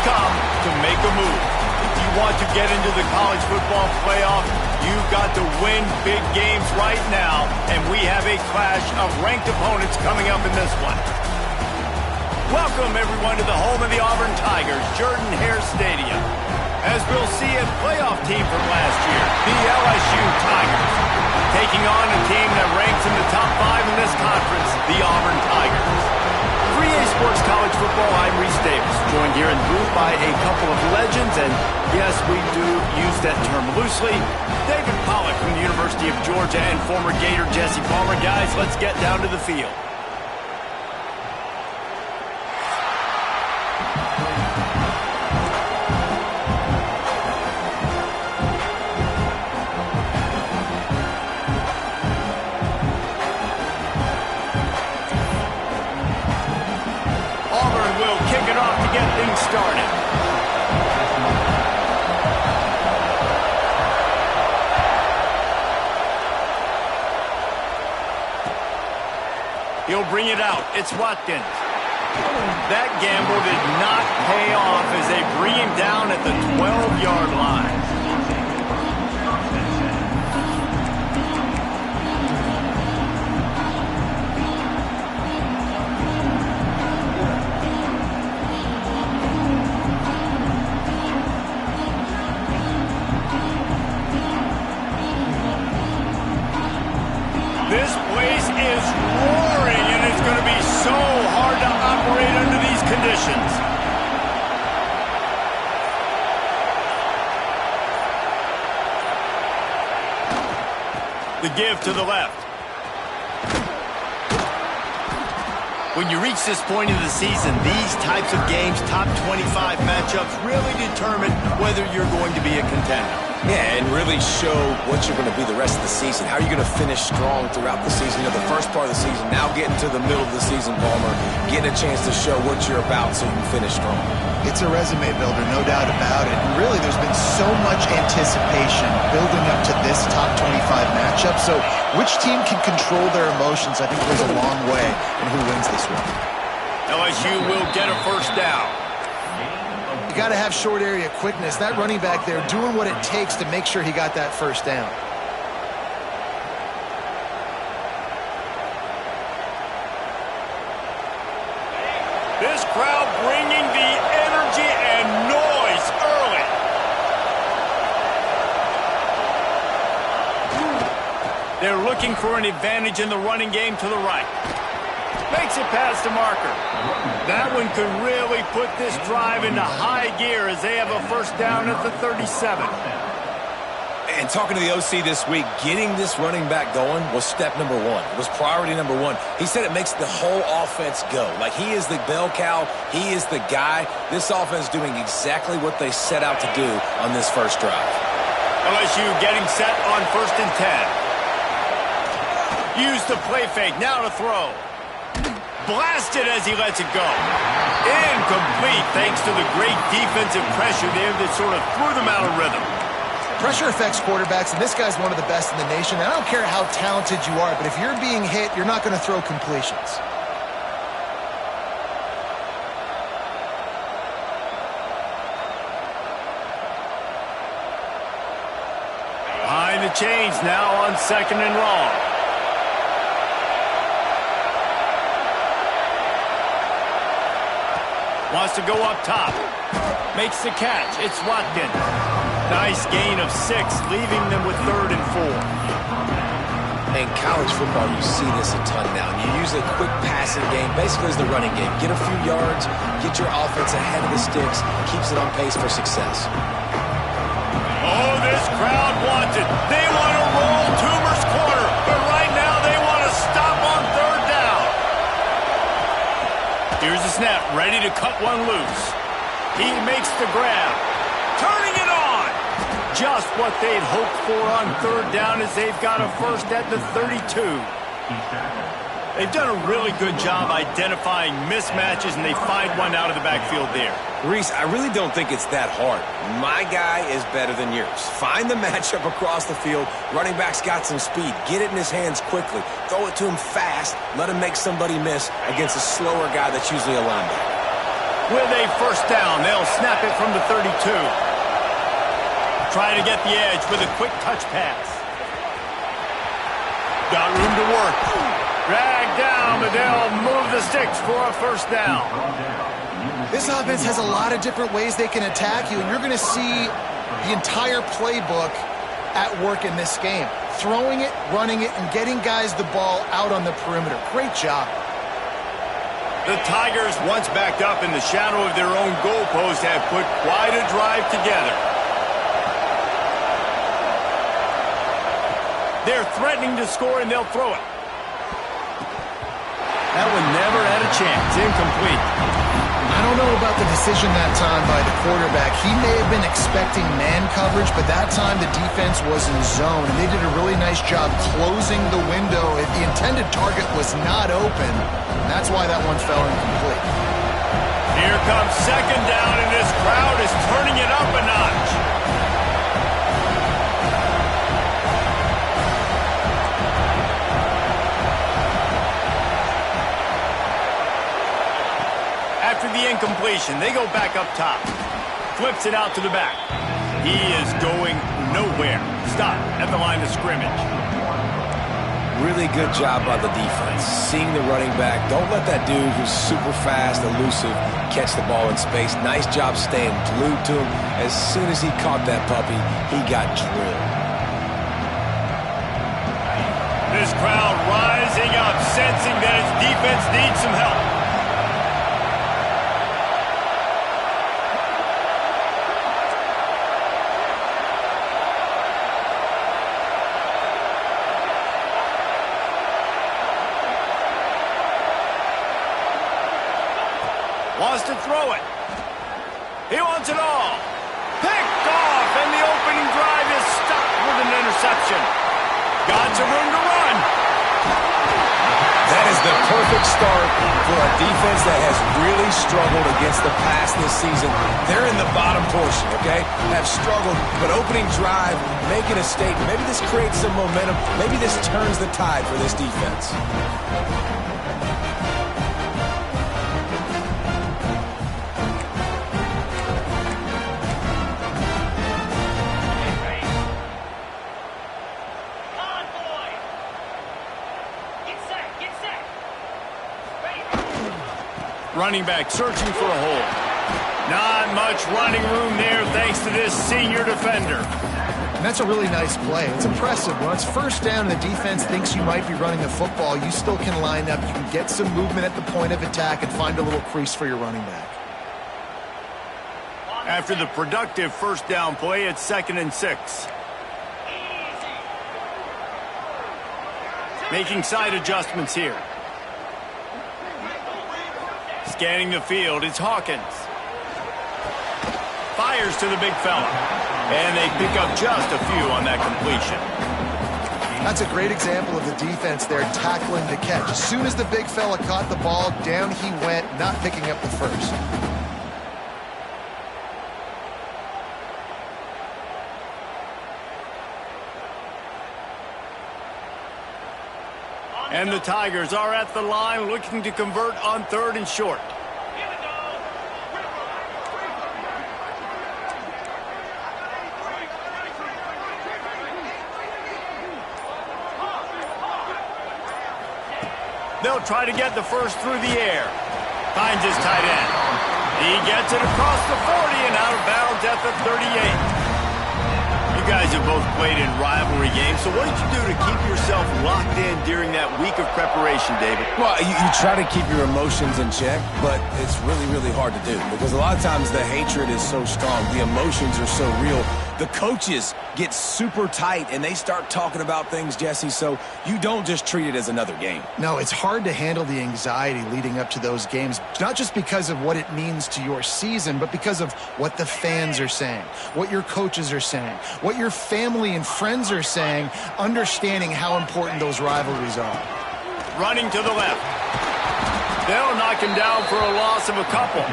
come to make a move. If you want to get into the college football playoff, you've got to win big games right now, and we have a clash of ranked opponents coming up in this one. Welcome, everyone, to the home of the Auburn Tigers, Jordan-Hare Stadium. As we'll see a playoff team from last year, the LSU Tigers, taking on a team that ranks in the top 5 in this conference, the Auburn Tigers. 3A Sports College Football, I'm Reese Davis, joined here in the booth by a couple of legends, and yes, we do use that term loosely. David Pollack from the University of Georgia and former Gator Jesse Palmer. Guys, let's get down to the field. Started. He'll bring it out. It's Watkins. That gamble did not pay off as they bring him down at the 12-yard line. This place is roaring, and it's going to be so hard to operate under these conditions. The give to the left. When you reach this point of the season, these types of games, top 25 matchups, really determine whether you're going to be a contender. Yeah, and really show what you're going to be the rest of the season. How are you going to finish strong throughout the season? You know, the first part of the season, now getting to the middle of the season, Palmer, getting a chance to show what you're about so you can finish strong. It's a resume builder, no doubt about it. And really, there's been so much anticipation building up to this top 25 matchup. So which team can control their emotions, I think, goes a long way in who wins this one. LSU will get a first down. You got to have short area quickness. That running back there doing what it takes to make sure he got that first down. This crowd bringing the energy and noise early. They're looking for an advantage in the running game to the right. Makes it past the marker. That one could really put this drive into high gear as they have a first down at the 37. And talking to the OC this week, getting this running back going was step number one. It was priority number one. He said it makes the whole offense go. Like, he is the bell cow. He is the guy. This offense doing exactly what they set out to do on this first drive. LSU getting set on 1st and 10. Use the play fake. Now to throw. Blasted as he lets it go. Incomplete thanks to the great defensive pressure there that sort of threw them out of rhythm. Pressure affects quarterbacks, and this guy's one of the best in the nation. I don't care how talented you are, but if you're being hit, you're not going to throw completions. Behind the chains now on 2nd and long. Wants to go up top. Makes the catch. It's Watkins. Nice gain of 6, leaving them with 3rd and 4. In college football, you see this a ton now. You use a quick passing game, basically as the running game. Get a few yards, get your offense ahead of the sticks, keeps it on pace for success. Oh, this crowd wants it. They want to roll Toomer's corner, but right now they want to stop on 3rd down. Here's the snap, ready to cut one loose. He makes the grab. Turning it on. Just what they'd hoped for on 3rd down as they've got a first at the 32. They've done a really good job identifying mismatches, and they find one out of the backfield there. Reese, I really don't think it's that hard. My guy is better than yours. Find the matchup across the field. Running back's got some speed. Get it in his hands quickly. Throw it to him fast. Let him make somebody miss against a slower guy that's usually a linebacker. with a first down. They'll snap it from the 32. Trying to get the edge with a quick touch pass. Got room to work. Dragged down, but they'll move the sticks for a first down. This offense has a lot of different ways they can attack you, and you're going to see the entire playbook at work in this game. Throwing it, running it, and getting guys the ball out on the perimeter. Great job. The Tigers, once backed up in the shadow of their own goalpost, have put quite a drive together. They're threatening to score, and they'll throw it. That one never had a chance. Incomplete. I don't know about the decision that time by the quarterback. He may have been expecting man coverage, but that time the defense was in zone, and they did a really nice job closing the window. If the intended target was not open, that's why that one fell incomplete. Here comes second down, and this crowd is turning it up a notch. After the incompletion, they go back up top. Flips it out to the back. He is going nowhere. Stop at the line of scrimmage. Really good job by the defense. Seeing the running back. Don't let that dude who's super fast, elusive, catch the ball in space. Nice job staying glued to him. As soon as he caught that puppy, he got drilled. This crowd rising up, sensing that its defense needs some help. Wants to throw it. He wants it all. Picked off, and the opening drive is stopped with an interception. Got some room to run. That is the perfect start for a defense that has really struggled against the pass this season. They're in the bottom portion, okay? Have struggled, but opening drive, making a statement. Maybe this creates some momentum. Maybe this turns the tide for this defense. Running back searching for a hole. Not much running room there thanks to this senior defender. And that's a really nice play. It's impressive. When it's first down and the defense thinks you might be running the football, you still can line up. You can get some movement at the point of attack and find a little crease for your running back. After the productive first down play, it's 2nd and 6. Making side adjustments here. Scanning the field, it's Hawkins. Fires to the big fella. And they pick up just a few on that completion. That's a great example of the defense there tackling the catch. As soon as the big fella caught the ball, down he went, not picking up the first. And the Tigers are at the line looking to convert on 3rd and short. They'll try to get the first through the air. Finds his tight end. He gets it across the 40 and out of bounds at the 38. You guys have both played in rivalry games, so what did you do to keep yourself locked in during that week of preparation, David? Well, you try to keep your emotions in check, but it's really, really hard to do because a lot of times the hatred is so strong. The emotions are so real. The coaches get super tight, and they start talking about things, Jesse, so you don't just treat it as another game. No, it's hard to handle the anxiety leading up to those games, not just because of what it means to your season, but because of what the fans are saying, what your coaches are saying, what your family and friends are saying, understanding how important those rivalries are. Running to the left. They'll knock him down for a loss of a couple.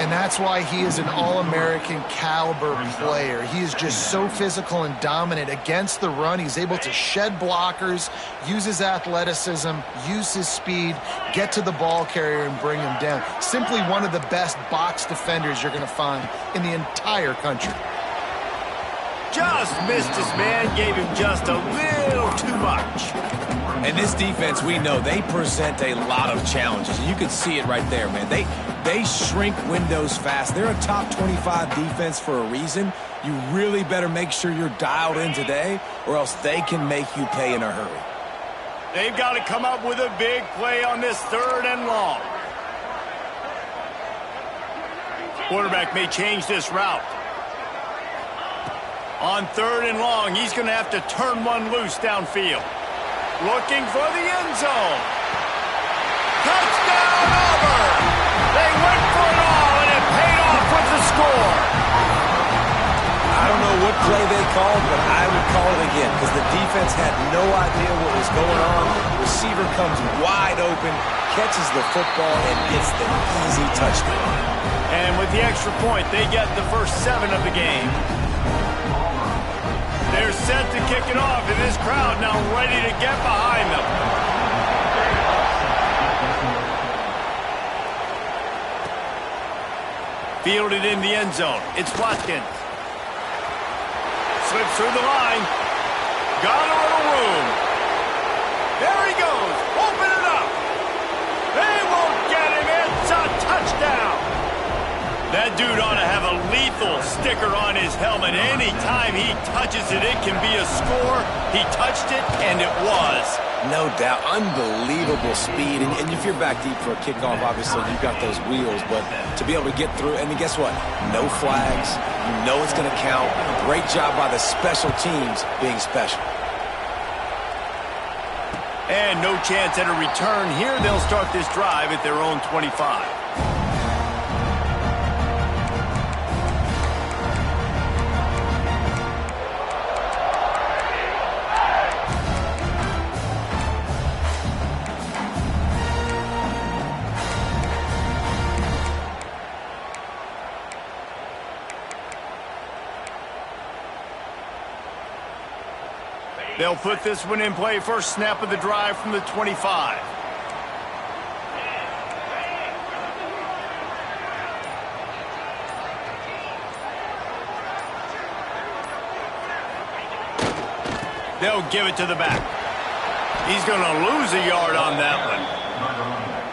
And that's why he is an All-American caliber player. He is just so physical and dominant against the run. He's able to shed blockers, use his athleticism, use his speed, get to the ball carrier and bring him down. Simply one of the best box defenders you're going to find in the entire country. Just missed his man, gave him just a little too much. And this defense, we know, they present a lot of challenges. You can see it right there, man. They shrink windows fast. They're a top 25 defense for a reason. You really better make sure you're dialed in today, or else they can make you pay in a hurry. They've got to come up with a big play on this 3rd and long. Quarterback may change this route. On 3rd and long, he's going to have to turn one loose downfield. Looking for the end zone. Touchdown, Auburn! They went for it all, and it paid off with the score. I don't know what play they called, but I would call it again because the defense had no idea what was going on. Receiver comes wide open, catches the football, and gets the easy touchdown. And with the extra point, they get the first 7 of the game. They're set to kick it off, and this crowd now ready to get behind them. Fielded in the end zone. It's Watkins. Slips through the line. Got a little room. There he goes. Open it up. They won't get him. It's a touchdown. That dude ought to have a lethal sticker on his helmet. Anytime he touches it, it can be a score. He touched it, and it was. No doubt. Unbelievable speed. And if you're back deep for a kickoff, obviously, you've got those wheels. But to be able to get through, and guess what? No flags. You know it's going to count. Great job by the special teams being special. And no chance at a return here. They'll start this drive at their own 25. They'll put this one in play. First snap of the drive from the 25. They'll give it to the back. He's going to lose a yard on that one.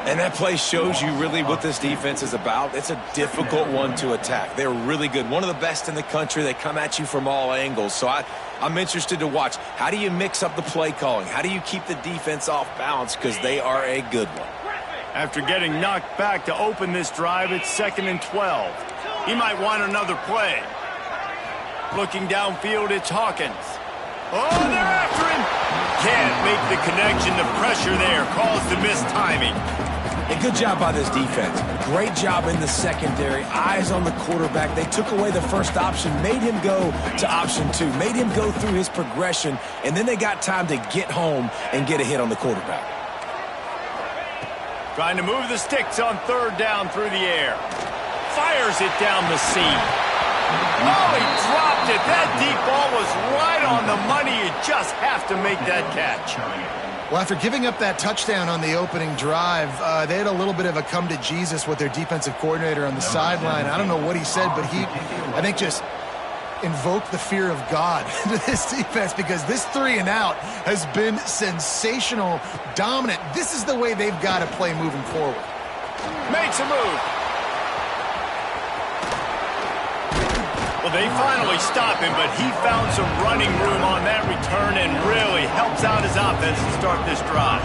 And that play shows you really what this defense is about. It's a difficult one to attack. They're really good. One of the best in the country. They come at you from all angles. So I'm interested to watch. How do you mix up the play calling? How do you keep the defense off balance? Because they are a good one. After getting knocked back to open this drive, it's 2nd and 12. He might want another play. Looking downfield, it's Hawkins. Oh, they're after him. Can't make the connection. The pressure there caused the missed timing. A good job by this defense. Great job in the secondary. Eyes on the quarterback. They took away the first option, made him go to option 2, made him go through his progression, and then they got time to get home and get a hit on the quarterback. Trying to move the sticks on 3rd down through the air. Fires it down the seam. Oh, he dropped it. That deep ball was right on the money. You just have to make that catch. Well, after giving up that touchdown on the opening drive, they had a little bit of a come to Jesus with their defensive coordinator on the sideline. I don't know what he said, but he, I think, just invoked the fear of God into this defense because this 3 and out has been sensational, dominant. This is the way they've got to play moving forward. Makes a move. Well, they finally stop him, but he found some running room on that return and really helps out his offense to start this drive.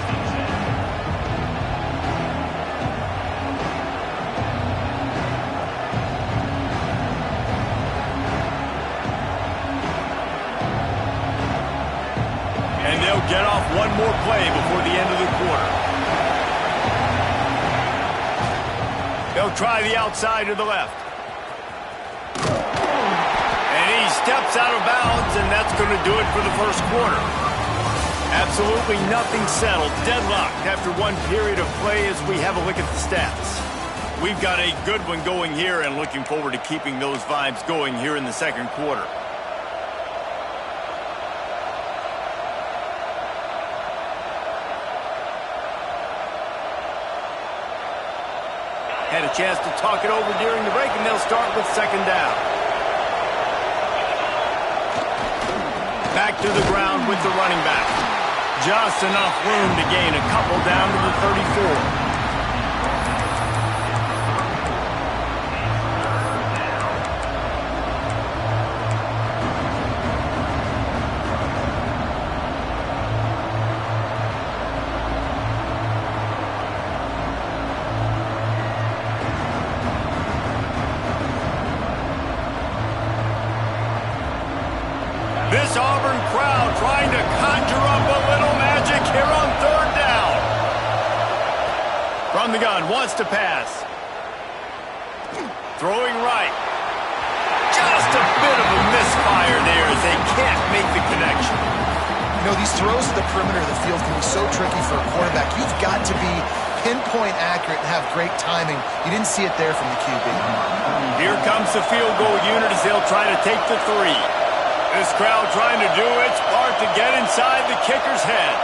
And they'll get off one more play before the end of the quarter. They'll try the outside to the left. Steps out of bounds, and that's going to do it for the first quarter. Absolutely nothing settled. Deadlocked after one period of play as we have a look at the stats. We've got a good one going here and looking forward to keeping those vibes going here in the second quarter. Had a chance to talk it over during the break, and they'll start with second down. Back to the ground with the running back. Just enough room to gain a couple down to the 34. This Auburn crowd trying to conjure up a little magic here on third down. From the gun, wants to pass. Throwing right. Just a bit of a misfire there as they can't make the connection. You know, these throws to the perimeter of the field can be so tricky for a quarterback. You've got to be pinpoint accurate and have great timing. You didn't see it there from the QB. Here comes the field goal unit as they'll try to take the 3. This crowd trying to do its part to get inside the kicker's head.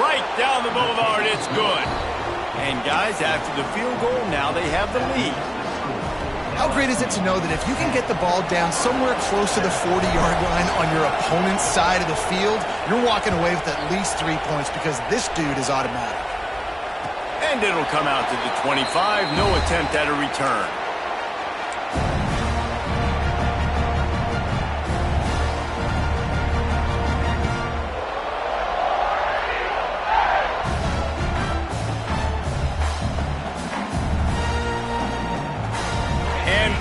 Right down the boulevard, it's good. And guys, after the field goal, now they have the lead. How great is it to know that if you can get the ball down somewhere close to the 40-yard line on your opponent's side of the field, you're walking away with at least 3 points because this dude is automatic. And it'll come out to the 25, no attempt at a return.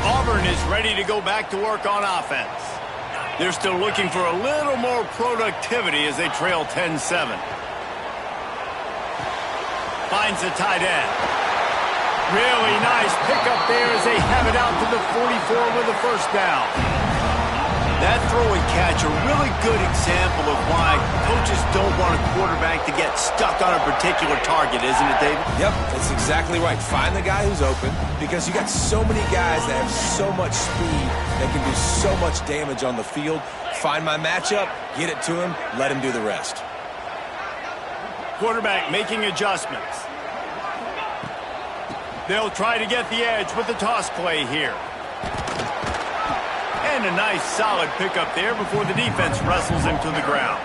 Auburn is ready to go back to work on offense. They're still looking for a little more productivity as they trail 10-7. Finds the tight end. Really nice pickup there as they have it out to the 44 with a first down. That throw and catch a really good example of why coaches don't want a quarterback to get stuck on a particular target, isn't it, David? Yep, that's exactly right. Find the guy who's open because you got so many guys that have so much speed that can do so much damage on the field. Find my matchup, get it to him, let him do the rest. Quarterback making adjustments. They'll try to get the edge with the toss play here. And a nice solid pickup there before the defense wrestles him to the ground.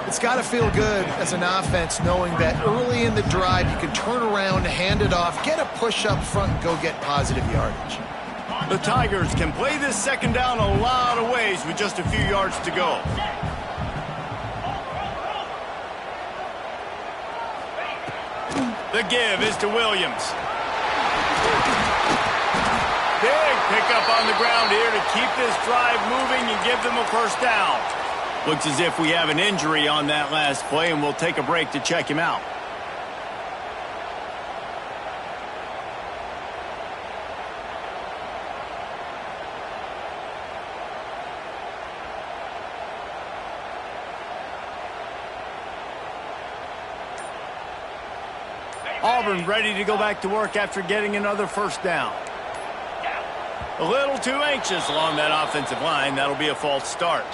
It's got to feel good as an offense knowing that early in the drive you can turn around, hand it off, get a push up front, and go get positive yardage. The Tigers can play this second down a lot of ways with just a few yards to go. The give is to Williams. Big pickup on the ground here to keep this drive moving and give them a first down. Looks as if we have an injury on that last play, and we'll take a break to check him out. Auburn ready to go back to work after getting another first down. A little too anxious along that offensive line. That'll be a false start.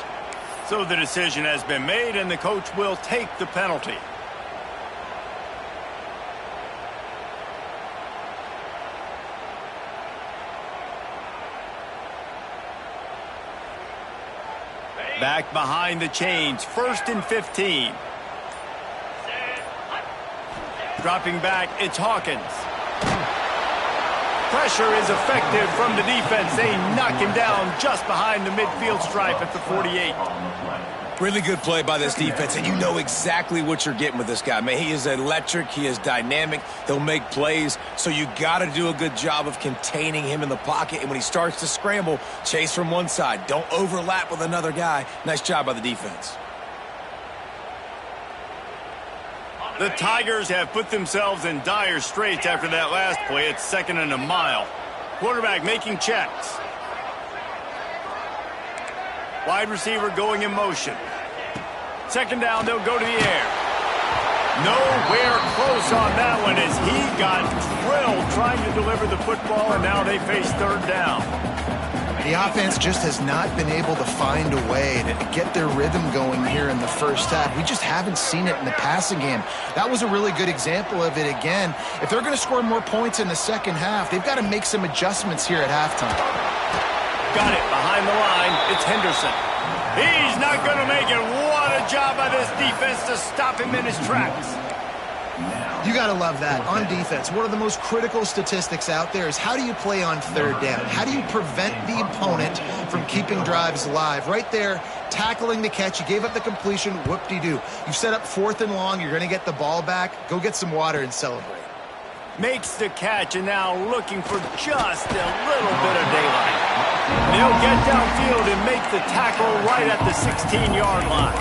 So the decision has been made, and the coach will take the penalty. Back behind the chains, 1st and 15. Dropping back, it's Hawkins. Pressure is effective from the defense. They knock him down just behind the midfield stripe at the 48. Really good play by this defense, and you know exactly what you're getting with this guy. Man, he is electric. He is dynamic. He'll make plays, so you got to do a good job of containing him in the pocket. And when he starts to scramble, chase from one side. Don't overlap with another guy. Nice job by the defense. The Tigers have put themselves in dire straits after that last play. It's 2nd and a mile. Quarterback making checks. Wide receiver going in motion. 2nd down, they'll go to the air. Nowhere close on that one as he got drilled trying to deliver the football, and now they face third down. The offense just has not been able to find a way to get their rhythm going here in the first half. We just haven't seen it in the passing game. That was a really good example of it again. If they're going to score more points in the second half, they've got to make some adjustments here at halftime. Got it behind the line. It's Henderson. He's not going to make it. What a job by this defense to stop him in his tracks. You got to love that. On defense, one of the most critical statistics out there is how do you play on third down? How do you prevent the opponent from keeping drives alive? Right there, tackling the catch. You gave up the completion. Whoop-de-doo. You set up 4th and long. You're going to get the ball back. Go get some water and celebrate. Makes the catch and now looking for just a little bit of daylight. They'll get downfield and make the tackle right at the 16-yard line.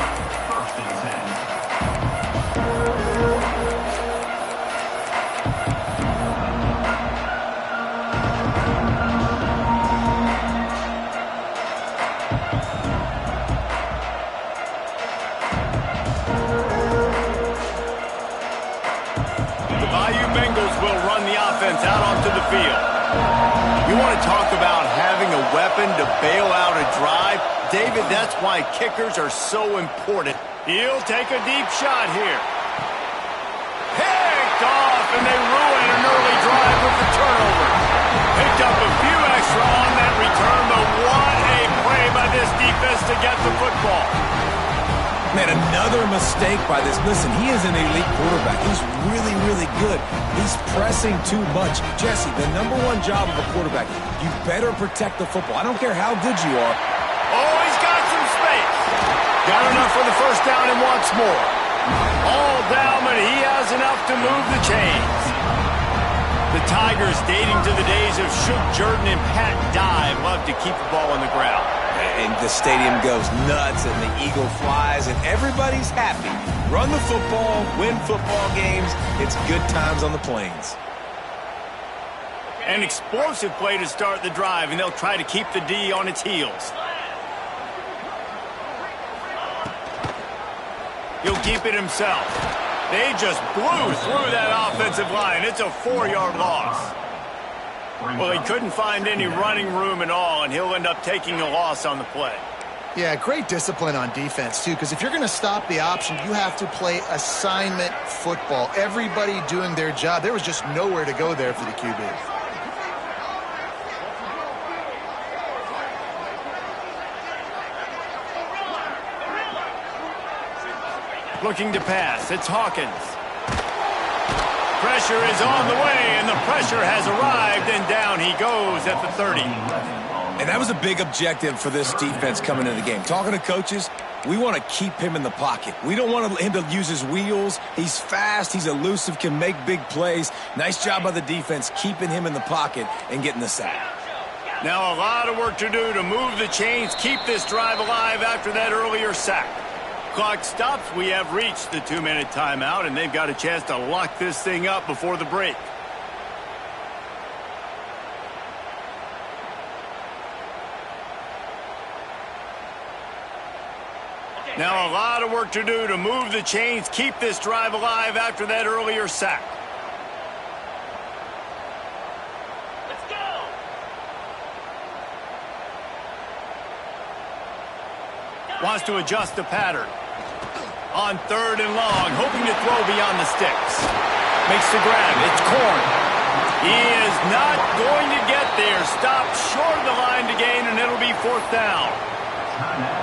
Out onto the field. You want to talk about having a weapon to bail out a drive? David, that's why kickers are so important. He'll take a deep shot here. Picked off, and they ruin an early drive with the turnover. Picked up a few extra on that return, but what a play by this defense to get the football. Man, another mistake by this. Listen, he is an elite quarterback. He's really, really good. He's pressing too much. Jesse, the #1 job of a quarterback, you better protect the football. I don't care how good you are. Oh, he's got some space. Got enough for the first down and wants more. All down, but he has enough to move the chains. The Tigers, dating to the days of Shook Jordan and Pat Dye, love to keep the ball on the ground. And the stadium goes nuts, and the eagle flies, and everybody's happy. Run the football, win football games. It's good times on the plains. An explosive play to start the drive, and they'll try to keep the D on its heels. He'll keep it himself. They just blew through that offensive line. It's a 4-yard loss. Well, he couldn't find any running room at all, and he'll end up taking a loss on the play. Yeah, great discipline on defense, too, because if you're going to stop the option, you have to play assignment football. Everybody doing their job. There was just nowhere to go there for the QB. Looking to pass. It's Hawkins. Pressure is on the way, and the pressure has arrived, and down he goes at the 30. And that was a big objective for this defense coming into the game. Talking to coaches, we want to keep him in the pocket. We don't want him to use his wheels. He's fast, he's elusive, can make big plays. Nice job by the defense keeping him in the pocket and getting the sack. Now a lot of work to do to move the chains, keep this drive alive after that earlier sack. Clock stops. We have reached the 2-minute timeout, and they've got a chance to lock this thing up before the break. Now a lot of work to do to move the chains, keep this drive alive after that earlier sack. Let's go! Wants to adjust the pattern. On 3rd and long, hoping to throw beyond the sticks. Makes the grab. It's Corn. He is not going to get there. Stopped short of the line to gain, and it'll be 4th down.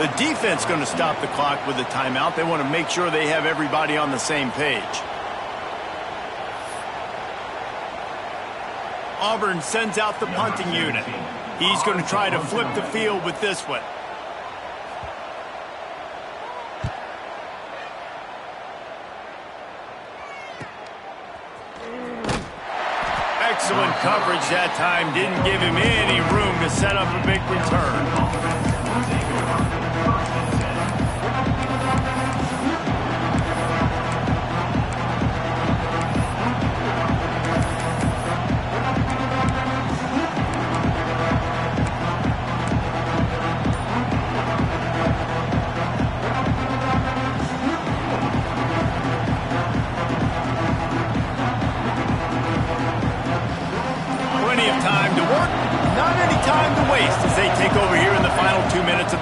The defense going to stop the clock with a timeout. They want to make sure they have everybody on the same page. Auburn sends out the punting unit. He's going to try to flip the field with this one. Excellent coverage that time. Didn't give him any room to set up a big return.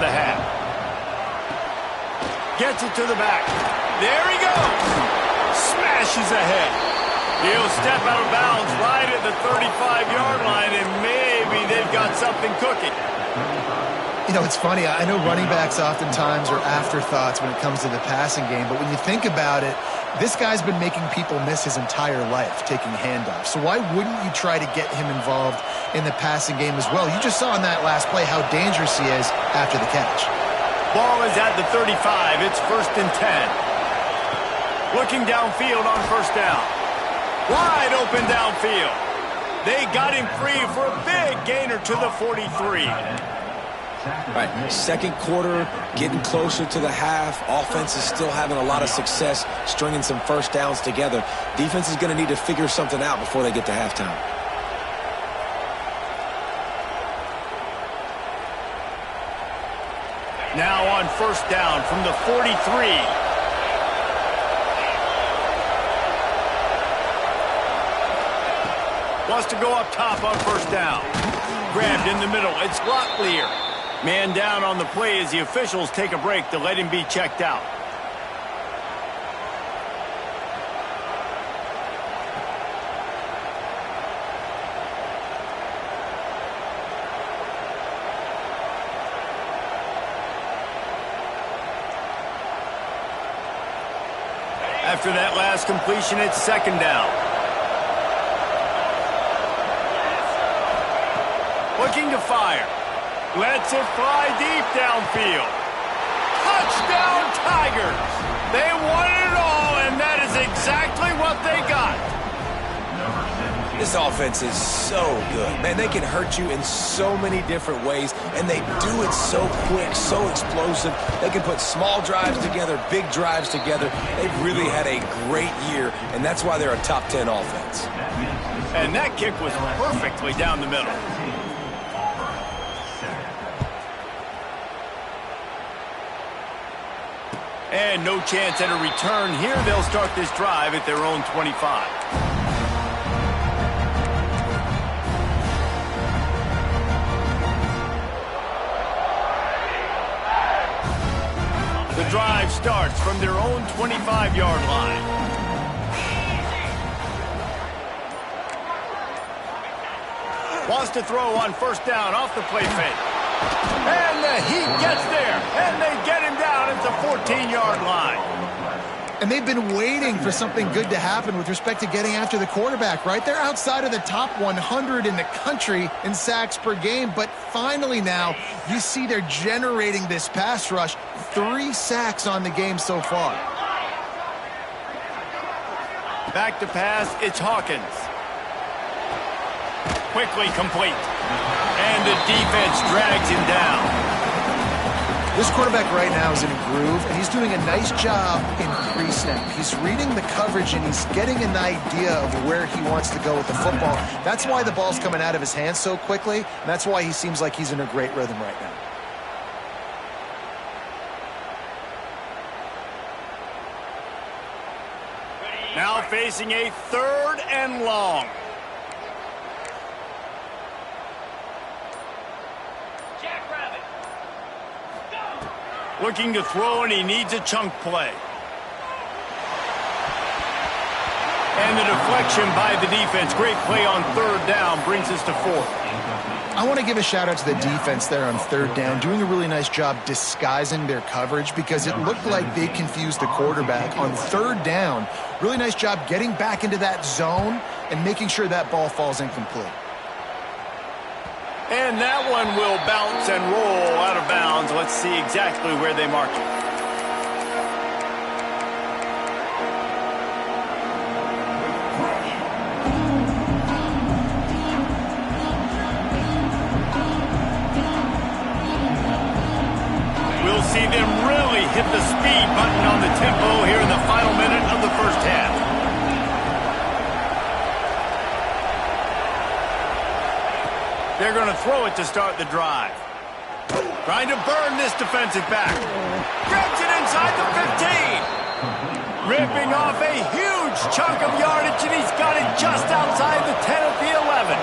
the half. Gets it to the back. There he goes. Smashes ahead. He'll step out of bounds right at the 35-yard line, and maybe they've got something cooking. You know, it's funny. I know running backs oftentimes are afterthoughts when it comes to the passing game, but when you think about it, this guy's been making people miss his entire life taking handoffs. So why wouldn't you try to get him involved in the passing game as well? You just saw in that last play how dangerous he is after the catch. Ball is at the 35. It's 1st and 10. Looking downfield on 1st down. Wide open downfield. They got him free for a big gainer to the 43. All right, second quarter, getting closer to the half. Offense is still having a lot of success stringing some first downs together. Defense is going to need to figure something out before they get to halftime. Now on 1st down from the 43. Wants to go up top on 1st down. Grabbed in the middle. It's Locklear. Man down on the play as the officials take a break to let him be checked out. After that last completion, it's 2nd down. Looking to fire. Lets it fly deep downfield. Touchdown, Tigers! They won it all, and that is exactly what they got. This offense is so good. Man, they can hurt you in so many different ways, and they do it so quick, so explosive. They can put small drives together, big drives together. They've really had a great year, and that's why they're a top 10 offense. And that kick was perfectly down the middle. And no chance at a return here. They'll start this drive at their own 25. The drive starts from their own 25-yard line. Wants to throw on 1st down off the play fake. And the heat gets there, and they get him down at the 14-yard line. And they've been waiting for something good to happen with respect to getting after the quarterback, right? They're outside of the top 100 in the country in sacks per game, but finally now you see they're generating this pass rush. 3 sacks on the game so far. Back to pass, it's Hawkins. Quickly complete. And the defense drags him down. This quarterback right now is in a groove, and he's doing a nice job in pre-snap. He's reading the coverage, and he's getting an idea of where he wants to go with the football. That's why the ball's coming out of his hands so quickly, and that's why he seems like he's in a great rhythm right now. Now facing a 3rd and long. Looking to throw, and he needs a chunk play. And the deflection by the defense. Great play on 3rd down brings us to 4th. I want to give a shout out to the defense there on 3rd down, doing a really nice job disguising their coverage because it looked like they confused the quarterback on 3rd down. Really nice job getting back into that zone and making sure that ball falls incomplete. And that one will bounce and roll out of bounds. Let's see exactly where they mark it. We'll see them really hit the speed button on the tempo here in the final minute of the 1st half. They're going to throw it to start the drive. Trying to burn this defensive back. Grabs it inside the 15. Ripping off a huge chunk of yardage, and he's got it just outside the 10 at the 11.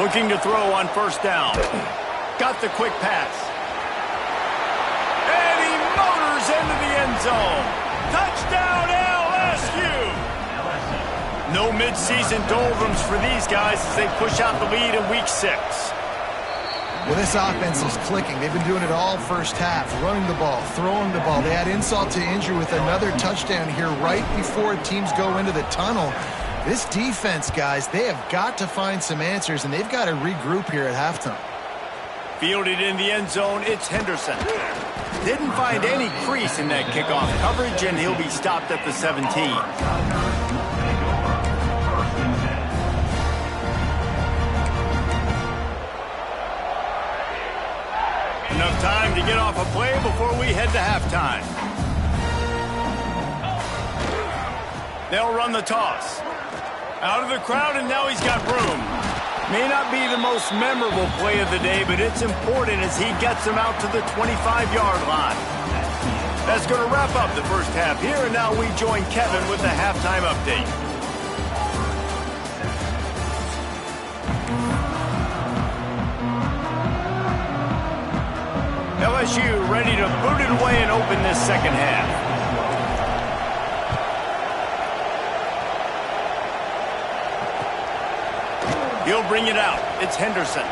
Looking to throw on first down. Got the quick pass. And he motors into the end zone. Touchdown, LSU! No midseason doldrums for these guys as they push out the lead in Week 6. Well, this offense is clicking. They've been doing it all first half, running the ball, throwing the ball. They had insult to injury with another touchdown here right before teams go into the tunnel. This defense, guys, they have got to find some answers, and they've got to regroup here at halftime. Fielded in the end zone, it's Henderson. Didn't find any crease in that kickoff coverage, and he'll be stopped at the 17. Enough time to get off a play before we head to halftime. They'll run the toss. Out of the crowd, and now he's got room. May not be the most memorable play of the day, but it's important as he gets them out to the 25-yard line. That's going to wrap up the first half here, and now we join Kevin with the halftime update. LSU ready to boot it away and open this second half. He'll bring it out. It's Henderson.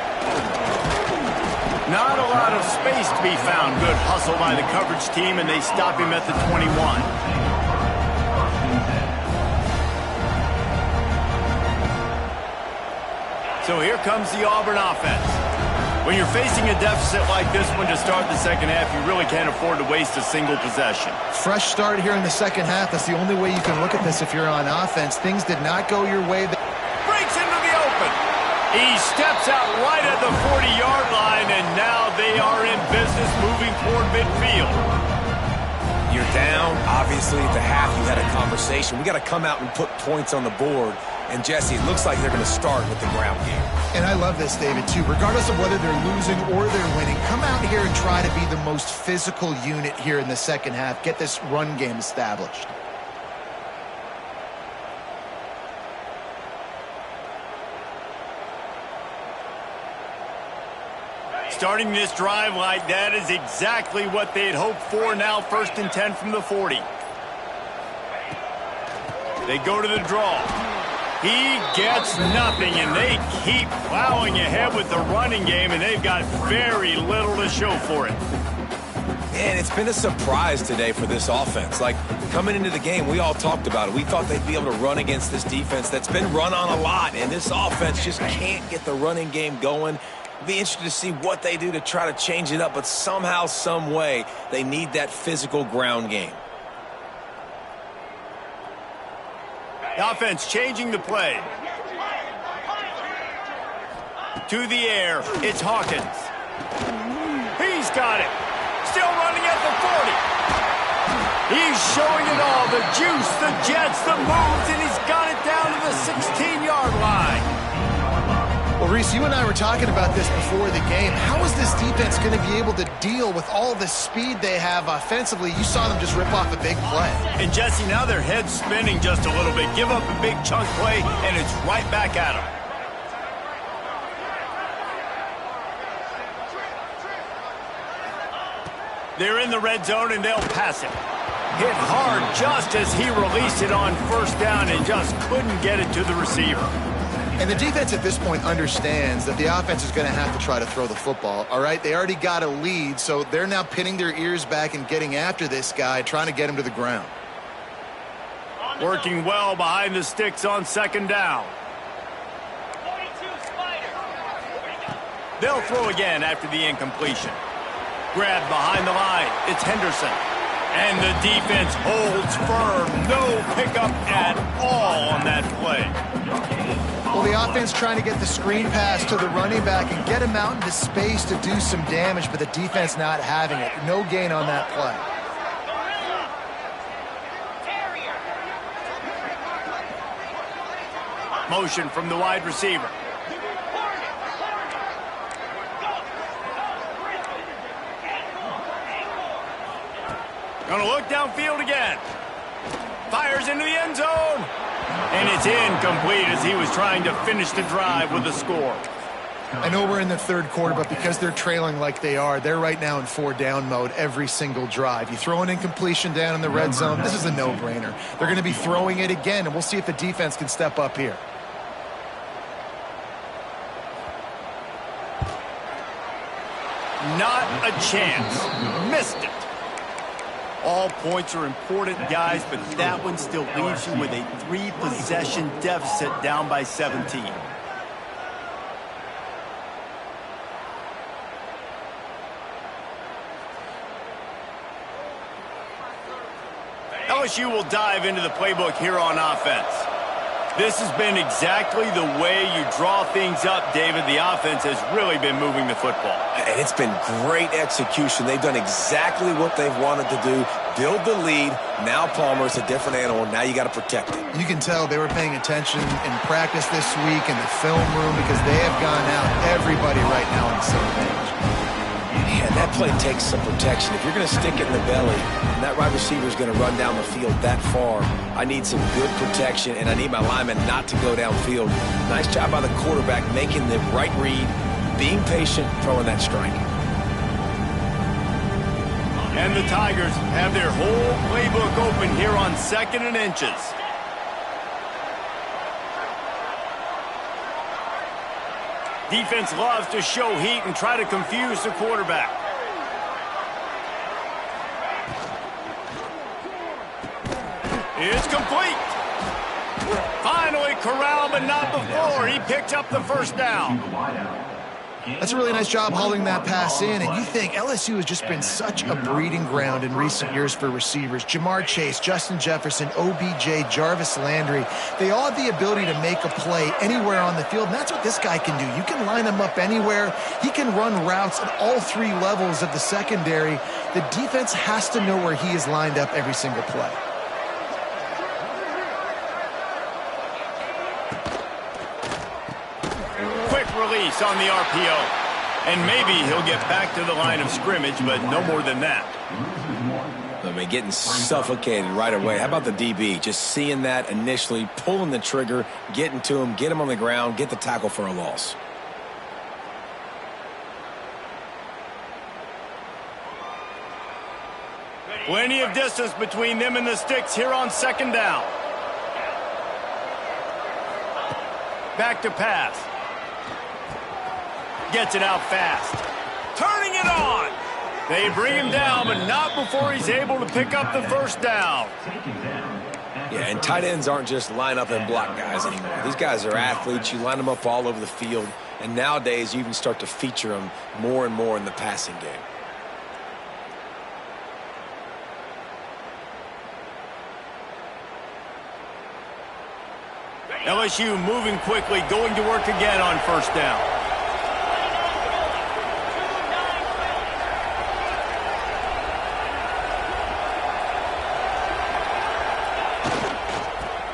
Not a lot of space to be found. Good hustle by the coverage team, and they stop him at the 21. So here comes the Auburn offense. When you're facing a deficit like this one to start the second half, you really can't afford to waste a single possession. Fresh start here in the second half. That's the only way you can look at this if you're on offense. Things did not go your way. Breaks into the open. He steps out right at the 40-yard line, and now they are in business moving toward midfield. You're down. Obviously, at the half, you had a conversation. We got to come out and put points on the board. And, Jesse, it looks like they're going to start with the ground game. And I love this, David, too. Regardless of whether they're losing or they're winning, come out here and try to be the most physical unit here in the second half. Get this run game established. Starting this drive like that is exactly what they'd hoped for. Now 1st and 10 from the 40. They go to the draw. He gets nothing, and they keep plowing ahead with the running game, and they've got very little to show for it. Man, it's been a surprise today for this offense. Like, coming into the game, we all talked about it. We thought they'd be able to run against this defense that's been run on a lot, and this offense just can't get the running game going. Be interested to see what they do to try to change it up, but somehow, some way, they need that physical ground game. The offense changing the play. To the air, it's Hawkins. He's got it. Still running at the 40. He's showing it all. The juice, the jets, the moves, and he's got it down to the 16-yard line. Well, Reese, you and I were talking about this before the game. How is this defense going to be able to deal with all the speed they have offensively? You saw them just rip off a big play. And, Jesse, now their head's spinning just a little bit. Give up a big chunk play, and it's right back at them. They're in the red zone, and they'll pass it. Hit hard just as he released it on first down and just couldn't get it to the receiver. And the defense at this point understands that the offense is going to have to try to throw the football, all right? They already got a lead, so they're now pinning their ears back and getting after this guy, trying to get him to the ground. Working well behind the sticks on second down. They'll throw again after the incompletion. Grab behind the line. It's Henderson. And the defense holds firm. No pickup at all on that play. Well, the offense trying to get the screen pass to the running back and get him out into space to do some damage, but the defense not having it. No gain on that play. Motion from the wide receiver. Gonna look downfield again. Fires into the end zone. And it's incomplete as he was trying to finish the drive with a score. I know we're in the third quarter, but because they're trailing like they are, they're right now in 4-down mode every single drive. You throw an incompletion down in the red zone, this is a no-brainer. They're going to be throwing it again, and we'll see if the defense can step up here. Not a chance. Missed it. All points are important, guys, but that one still leaves you with a 3-possession deficit down by 17. LSU will dive into the playbook here on offense. This has been exactly the way you draw things up, David. The offense has really been moving the football. And it's been great execution. They've done exactly what they've wanted to do. Build the lead. Now Palmer's a different animal. Now you got to protect it. You can tell they were paying attention in practice this week in the film room because they have gone out everybody right now on the same page. Man, that play takes some protection. If you're going to stick it in the belly and that wide receiver is going to run down the field that far, I need some good protection, and I need my lineman not to go downfield. Nice job by the quarterback making the right read, being patient, throwing that strike. And the Tigers have their whole playbook open here on 2nd and inches. Defense loves to show heat and try to confuse the quarterback. It's complete. Finally corralled, but not before. He picked up the first down. That's a really nice job holding that pass in, and you think LSU has just been such a breeding ground in recent years for receivers. Jamar Chase, Justin Jefferson, OBJ, Jarvis Landry, they all have the ability to make a play anywhere on the field, and that's what this guy can do. You can line him up anywhere. He can run routes at all 3 levels of the secondary. The defense has to know where he is lined up every single play. Release on the RPO, and maybe he'll get back to the line of scrimmage, but no more than that. I mean, getting suffocated right away. How about the DB? Just seeing that initially, pulling the trigger, getting to him, get him on the ground, get the tackle for a loss. Plenty of distance between them and the sticks here on 2nd down. Back to pass. Gets it out fast. Turning it on. They bring him down, but not before he's able to pick up the first down. Yeah, and tight ends aren't just line up and block guys anymore. These guys are athletes. You line them up all over the field. And nowadays, you even start to feature them more and more in the passing game. LSU moving quickly, going to work again on 1st down.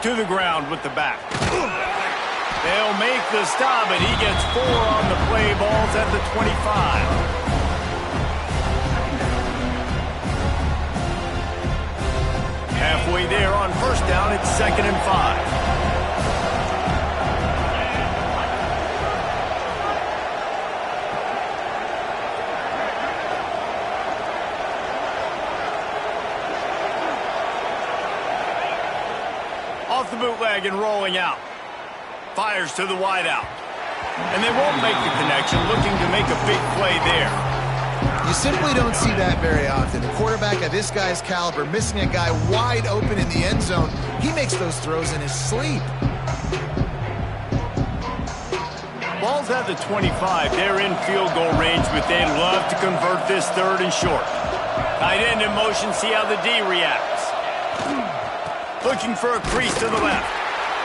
To the ground with the back. They'll make the stop, and he gets 4 on the play. Ball's at the 25. Halfway there on 1st down, it's 2nd and 5. Off the bootleg and rolling out. Fires to the wideout. And they won't make the connection, looking to make a big play there. You simply don't see that very often. A quarterback of this guy's caliber missing a guy wide open in the end zone. He makes those throws in his sleep. Ball's at the 25. They're in field goal range, but they'd love to convert this 3rd and short. Tight end in motion, see how the D reacts. Looking for a crease to the left.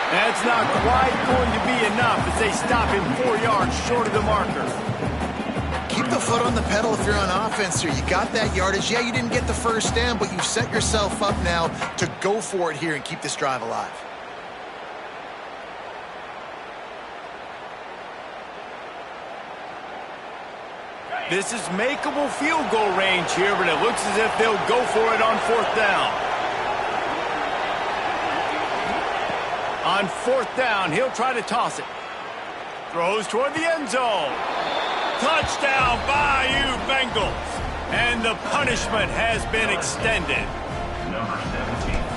That's not quite going to be enough as they stop him 4 yards short of the marker. Keep the foot on the pedal if you're on offense here. You got that yardage. Yeah, you didn't get the first down, but you've set yourself up now to go for it here and keep this drive alive. This is makeable field goal range here, but it looks as if they'll go for it on 4th down. On 4th down, he'll try to toss it. Throws toward the end zone. Touchdown, Bayou Bengals. And the punishment has been extended.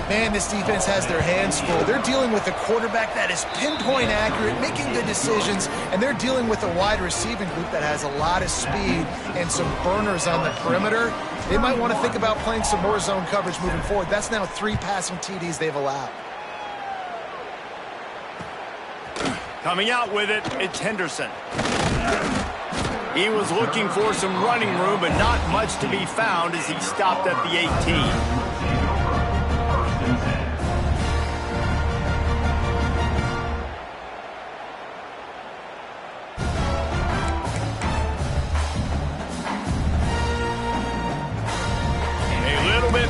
Man, this defense has their hands full. They're dealing with a quarterback that is pinpoint accurate, making good decisions, and they're dealing with a wide receiving group that has a lot of speed and some burners on the perimeter. They might want to think about playing some more zone coverage moving forward. That's now 3 passing TDs they've allowed. Coming out with it, it's Henderson. He was looking for some running room, but not much to be found as he stopped at the 18.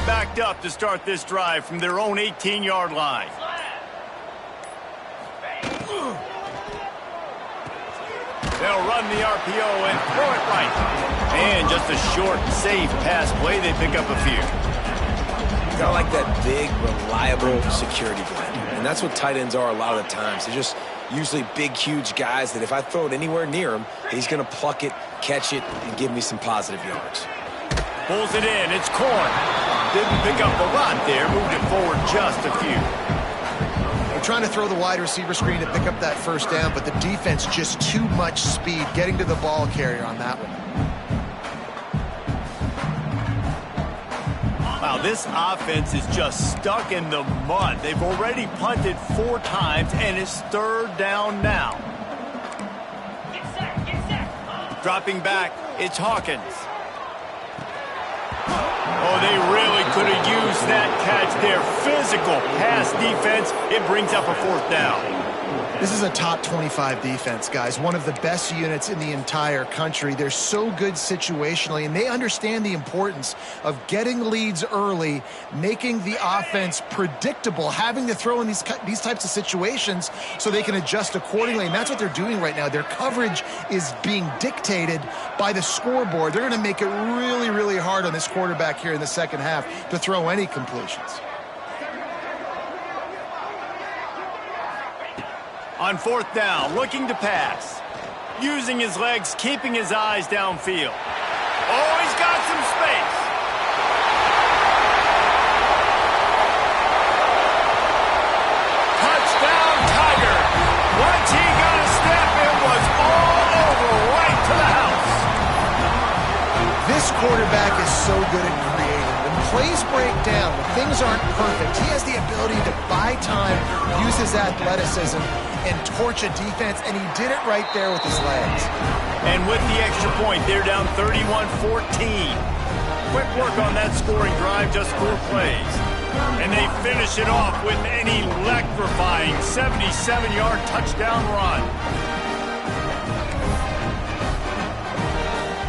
Backed up to start this drive from their own 18-yard line. They'll run the RPO and throw it right. And just a short, safe pass play. They pick up a few. Got like that big, reliable security blanket. And that's what tight ends are a lot of the times. They're just usually big, huge guys that if I throw it anywhere near him, he's going to pluck it, catch it, and give me some positive yards. Pulls it in. It's Corn. Didn't pick up a lot there. Moved it forward just a few. They're trying to throw the wide receiver screen to pick up that first down, but the defense just too much speed getting to the ball carrier on that one. Wow, this offense is just stuck in the mud. They've already punted 4 times, and it's 3rd down now. Get set. Dropping back, it's Hawkins. Oh, they really could have used that catch there. Physical pass defense. It brings up a 4th down. This is a top 25 defense, guys. One of the best units in the entire country. They're so good situationally, and they understand the importance of getting leads early, making the offense predictable, having to throw in these types of situations so they can adjust accordingly, and that's what they're doing right now. Their coverage is being dictated by the scoreboard. They're going to make it really, really hard on this quarterback here in the second half to throw any completions. On 4th down, looking to pass. Using his legs, keeping his eyes downfield. Oh, he's got some space. Touchdown, Tiger. Once he got a step, it was all over, right to the house. This quarterback is so good at creating. When plays break down, when things aren't perfect, he has the ability to buy time, use his athleticism, and torch a defense, and he did it right there with his legs. And with the extra point, they're down 31-14. Quick work on that scoring drive, just 4 plays. And they finish it off with an electrifying 77-yard touchdown run.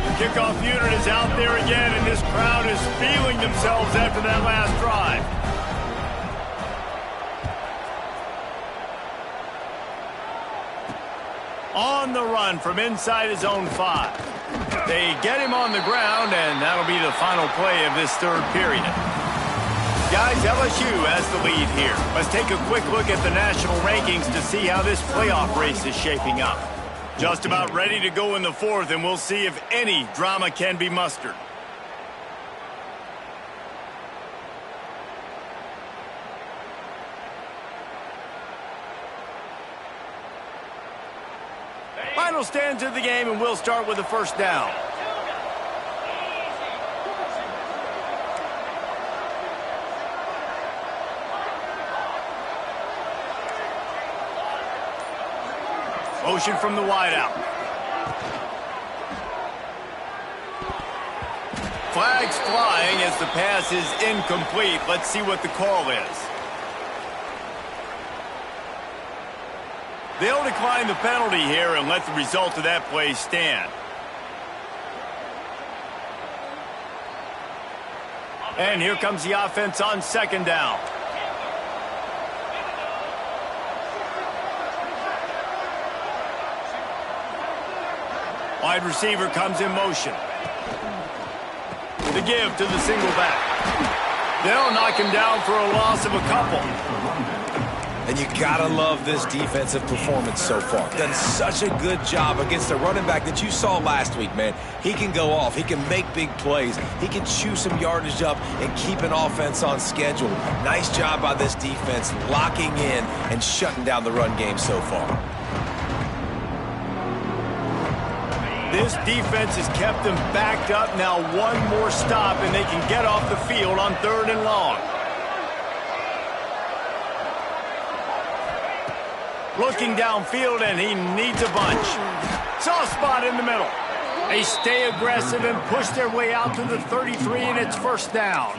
The kickoff unit is out there again, and this crowd is feeling themselves after that last drive. On the run from inside his own 5. They get him on the ground, and that'll be the final play of this 3rd period. Guys, LSU has the lead here. Let's take a quick look at the national rankings to see how this playoff race is shaping up. Just about ready to go in the 4th, and we'll see if any drama can be mustered. Final stands of the game, and we'll start with the 1st down. Motion from the wideout. Flags flying as the pass is incomplete. Let's see what the call is. They'll decline the penalty here and let the result of that play stand. And here comes the offense on 2nd down. Wide receiver comes in motion. The give to the single back. They'll knock him down for a loss of a couple. And you gotta love this defensive performance so far. Done such a good job against a running back that you saw last week, man. He can go off. He can make big plays. He can chew some yardage up and keep an offense on schedule. Nice job by this defense locking in and shutting down the run game so far. This defense has kept them backed up. Now one more stop and they can get off the field on 3rd and long. Looking downfield, and he needs a bunch. Soft spot in the middle. They stay aggressive and push their way out to the 33, and it's 1st down.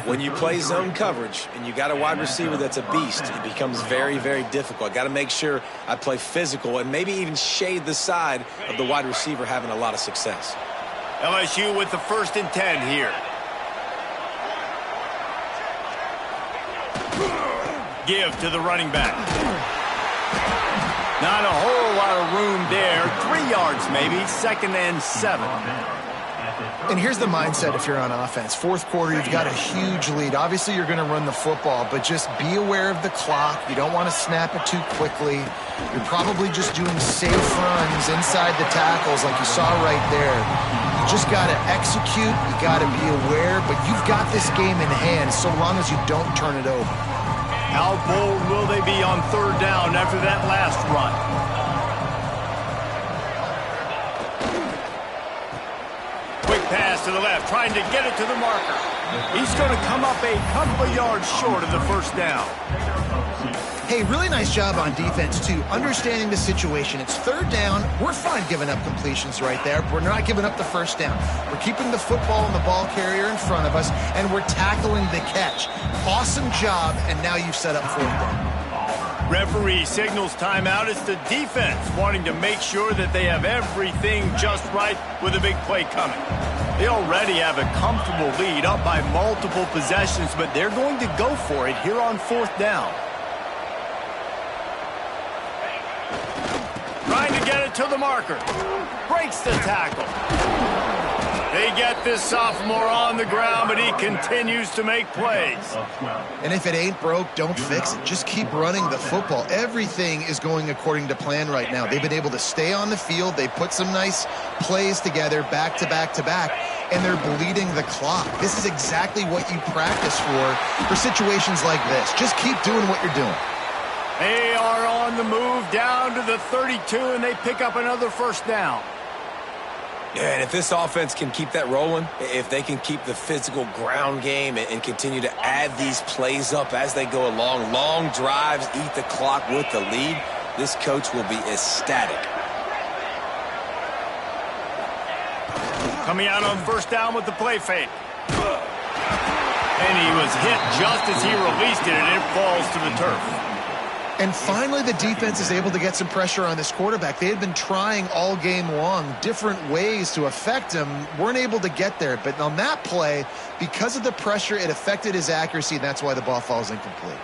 When you play zone coverage and you got a wide receiver that's a beast, it becomes very, very difficult. I got to make sure I play physical and maybe even shade the side of the wide receiver having a lot of success. LSU with the 1st and 10 here. Give to the running back. Not a whole lot of room there. 3 yards maybe. 2nd and 7. And here's the mindset if you're on offense. 4th quarter, you've got a huge lead. Obviously, you're going to run the football, but just be aware of the clock. You don't want to snap it too quickly. You're probably just doing safe runs inside the tackles like you saw right there. You just got to execute. You got to be aware, but you've got this game in hand so long as you don't turn it over. How bold will they be on 3rd down after that last run? Quick pass to the left, trying to get it to the marker. He's going to come up a couple of yards short of the 1st down. Hey, really nice job on defense, too. Understanding the situation. It's 3rd down. We're fine giving up completions right there. We're not giving up the 1st down. We're keeping the football and the ball carrier in front of us, and we're tackling the catch. Awesome job, and now you've set up 4th down. Referee signals timeout. It's the defense wanting to make sure that they have everything just right with a big play coming. They already have a comfortable lead up by multiple possessions, but they're going to go for it here on 4th down. Trying to get it to the marker. Breaks the tackle. They get this sophomore on the ground, but he continues to make plays. And if it ain't broke, don't fix it. Just keep running the football. Everything is going according to plan right now. They've been able to stay on the field. They put some nice plays together back to back to back, and they're bleeding the clock. This is exactly what you practice for situations like this. Just keep doing what you're doing. They are on the move down to the 32, and they pick up another 1st down. Yeah, and if this offense can keep that rolling, if they can keep the physical ground game and continue to add these plays up as they go along, long drives, eat the clock with the lead, this coach will be ecstatic. Coming out on 1st down with the play fake. And he was hit just as he released it, and it falls to the turf. And finally, the defense is able to get some pressure on this quarterback. They had been trying all game long different ways to affect him, weren't able to get there. But on that play, because of the pressure, it affected his accuracy, and that's why the ball falls incomplete.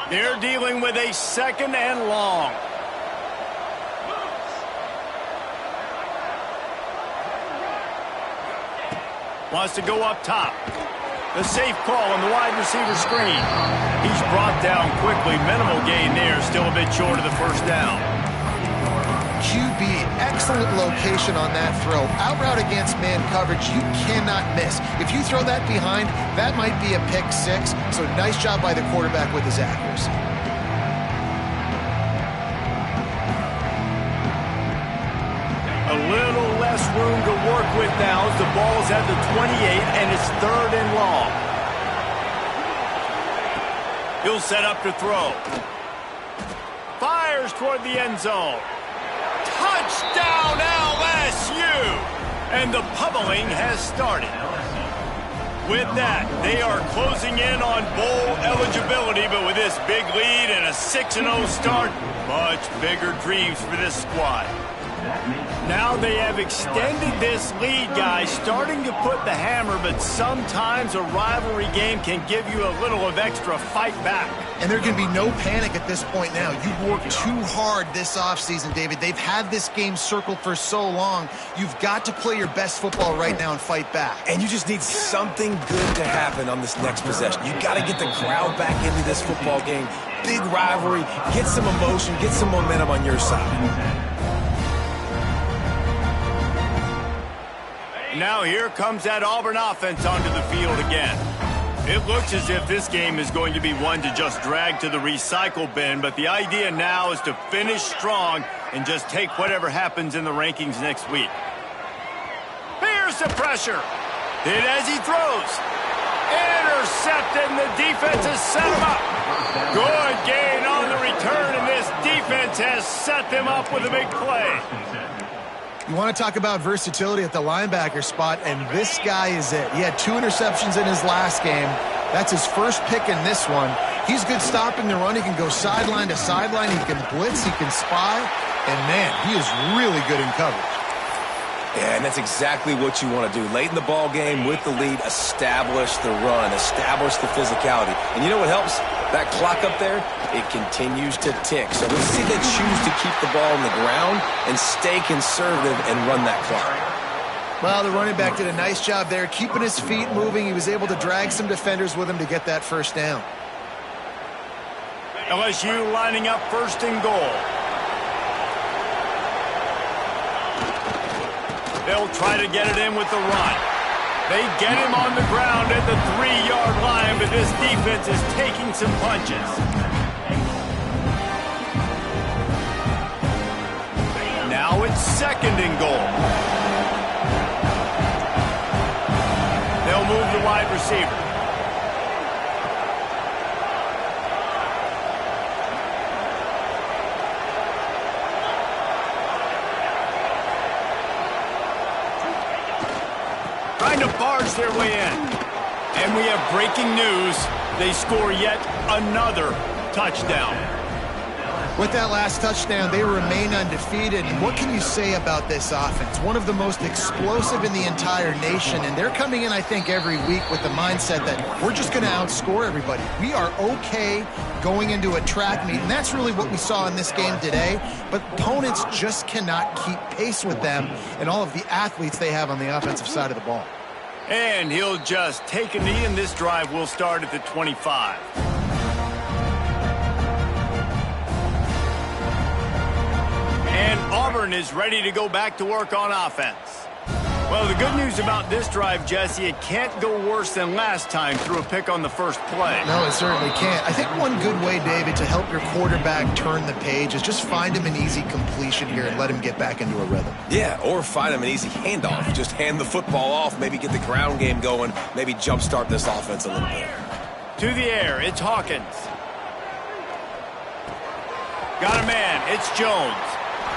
They're dealing with a 2nd and long. Wants to go up top. The safe call on the wide receiver screen. He's brought down quickly. Minimal gain there. Still a bit short of the 1st down. QB, excellent location on that throw. Out route against man coverage, you cannot miss. If you throw that behind, that might be a pick 6. So nice job by the quarterback with his accuracy. A little less room to work with now as the ball's at the 28, and it's 3rd and long. He'll set up to throw. Fires toward the end zone. Touchdown LSU! And the pummeling has started. With that, they are closing in on bowl eligibility, but with this big lead and a 6-0 start, much bigger dreams for this squad. Now they have extended this lead, guys, starting to put the hammer, but sometimes a rivalry game can give you a little of extra fight back. And there can be no panic at this point now. You've worked too hard this offseason, David. They've had this game circled for so long. You've got to play your best football right now and fight back. And you just need something good to happen on this next possession. You got to get the crowd back into this football game. Big rivalry. Get some emotion. Get some momentum on your side. Now here comes that Auburn offense onto the field again. It looks as if this game is going to be one to just drag to the recycle bin, but the idea now is to finish strong and just take whatever happens in the rankings next week. Here's the pressure. Hit as he throws. Intercepted, and the defense has set him up. Good gain on the return, and this defense has set them up with a big play. You want to talk about versatility at the linebacker spot, and this guy is it. He had 2 interceptions in his last game. That's his first pick in this one. He's good stopping the run. He can go sideline to sideline. He can blitz. He can spy. And, man, he is really good in coverage. Yeah, and that's exactly what you want to do. Late in the ball game with the lead, establish the run, establish the physicality. And you know what helps? That clock up there, it continues to tick. So let's see they choose to keep the ball on the ground and stay conservative and run that clock. Well, the running back did a nice job there, keeping his feet moving. He was able to drag some defenders with him to get that first down. LSU lining up first and goal. They'll try to get it in with the run. They get him on the ground at the 3-yard line, but this defense is taking some punches. Now it's second and goal. They'll move the wide receiver. Trying to barge their way in. And we have breaking news. They score yet another touchdown. With that last touchdown, they remain undefeated. And what can you say about this offense? One of the most explosive in the entire nation. And they're coming in, I think, every week with the mindset that we're just going to outscore everybody. We are okay going into a track meet. And that's really what we saw in this game today. But opponents just cannot keep pace with them and all of the athletes they have on the offensive side of the ball. And he'll just take a knee, and this drive will start at the 25. And Auburn is ready to go back to work on offense. Well, the good news about this drive, Jesse, it can't go worse than last time through a pick on the first play. No, it certainly can't. I think one good way, David, to help your quarterback turn the page is just find him an easy completion here and let him get back into a rhythm. Yeah, or find him an easy handoff. Just hand the football off, maybe get the ground game going, maybe jumpstart this offense a little bit. To the air, it's Hawkins. Got a man, it's Jones.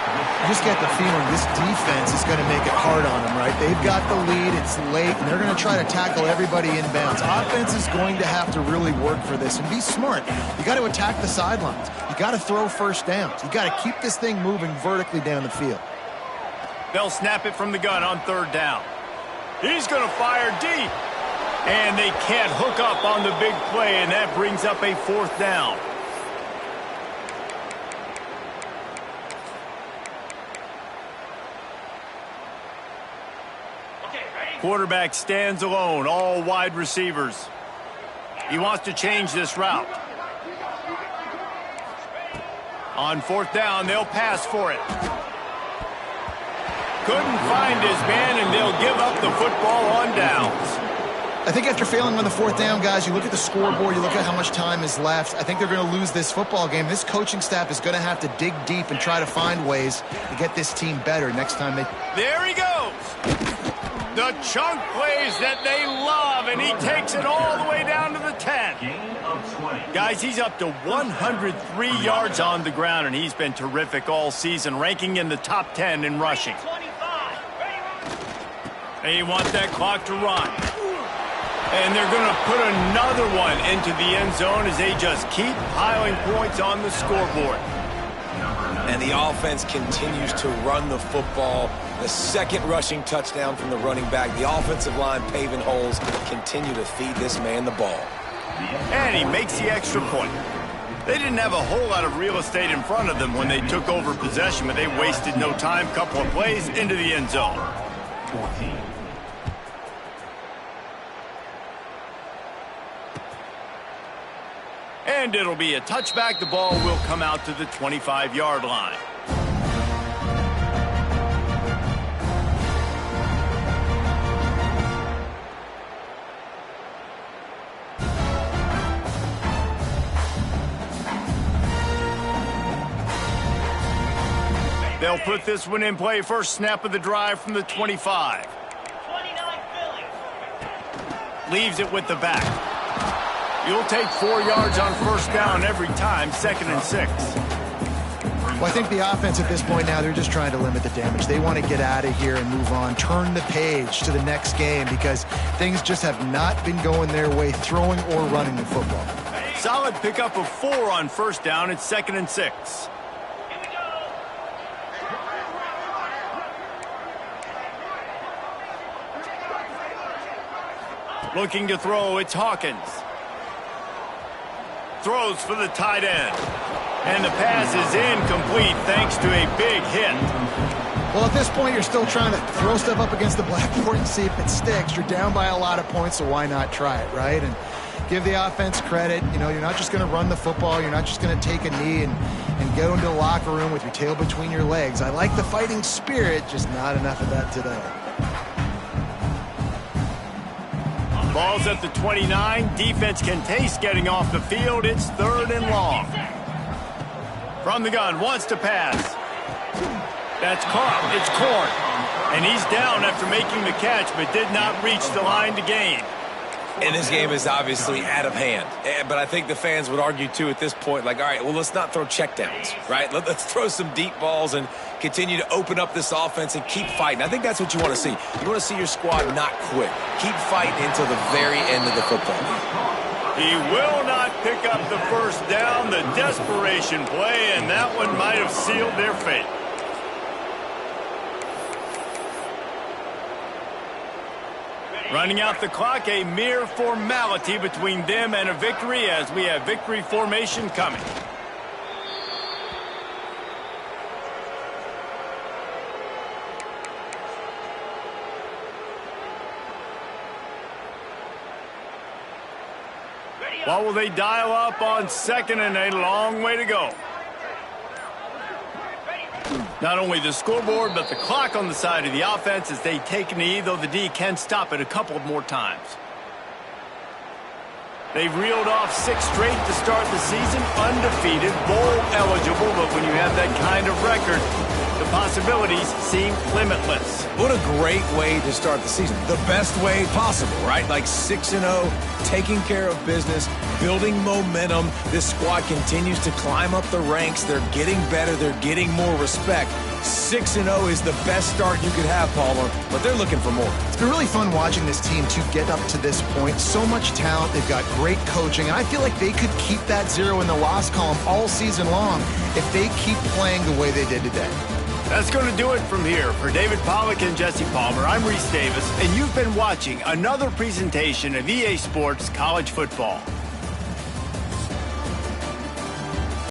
You just get the feeling this defense is going to make it hard on them, right? They've got the lead, it's late, and they're going to try to tackle everybody inbounds. Offense is going to have to really work for this and be smart. You got to attack the sidelines. You got to throw first downs. You got to keep this thing moving vertically down the field. They'll snap it from the gun on third down. He's going to fire deep. And they can't hook up on the big play, and that brings up a fourth down. Quarterback stands alone, all wide receivers. He wants to change this route. On fourth down, they'll pass for it. Couldn't find his man, and they'll give up the football on downs. I think after failing on the fourth down, guys, you look at the scoreboard, you look at how much time is left. I think they're going to lose this football game. This coaching staff is going to have to dig deep and try to find ways to get this team better next time they... There he goes. The chunk plays that they love, and he takes it all the way down to the 10. Guys, he's up to 103 yards on the ground, and he's been terrific all season, ranking in the top 10 in rushing. They want that clock to run. And they're going to put another one into the end zone as they just keep piling points on the scoreboard. And the offense continues to run the football. The second rushing touchdown from the running back. The offensive line paving holes. Continue to feed this man the ball. And he makes the extra point. They didn't have a whole lot of real estate in front of them when they took over possession, but they wasted no time. Couple of plays into the end zone. 14. And it'll be a touchback. The ball will come out to the 25-yard line. They'll put this one in play. First snap of the drive from the 25. 29 Philly. Leaves it with the back. You'll take 4 yards on first down every time, 2nd and 6. Well, I think the offense at this point now, they're just trying to limit the damage. They want to get out of here and move on, turn the page to the next game because things just have not been going their way, throwing or running the football. Solid pickup of 4 on first down. It's 2nd and 6. Looking to throw, it's Hawkins. Throws for the tight end. And the pass is incomplete thanks to a big hit. Well, at this point, you're still trying to throw stuff up against the blackboard and see if it sticks. You're down by a lot of points, so why not try it, right? And give the offense credit. You know, you're not just going to run the football. You're not just going to take a knee and go into the locker room with your tail between your legs. I like the fighting spirit, just not enough of that today. Ball's at the 29. Defense can taste getting off the field. It's 3rd and long. From the gun, wants to pass. That's caught. It's Corn. And he's down after making the catch, but did not reach the line to gain. And this game is obviously out of hand. But I think the fans would argue, too, at this point, like, all right, well, let's not throw checkdowns, right? Let's throw some deep balls and continue to open up this offense and keep fighting. I think that's what you want to see. You want to see your squad not quit. Keep fighting until the very end of the football game. He will not pick up the first down. The desperation play, and that one might have sealed their fate. Running out the clock, a mere formality between them and a victory as we have victory formation coming. What will they dial up on 2nd and a long way to go? Not only the scoreboard, but the clock on the side of the offense as they take a knee, though the D can stop it a couple of more times. They've reeled off 6 straight to start the season, undefeated, bowl eligible, but when you have that kind of record, the possibilities seem limitless. What a great way to start the season. The best way possible, right? Like 6-0, taking care of business, building momentum. This squad continues to climb up the ranks. They're getting better. They're getting more respect. 6-0 is the best start you could have, Palmer, but they're looking for more. It's been really fun watching this team to get up to this point. So much talent. They've got great coaching, and I feel like they could keep that 0 in the loss column all season long if they keep playing the way they did today. That's going to do it from here. For David Pollack and Jesse Palmer, I'm Reese Davis, and you've been watching another presentation of EA Sports College Football.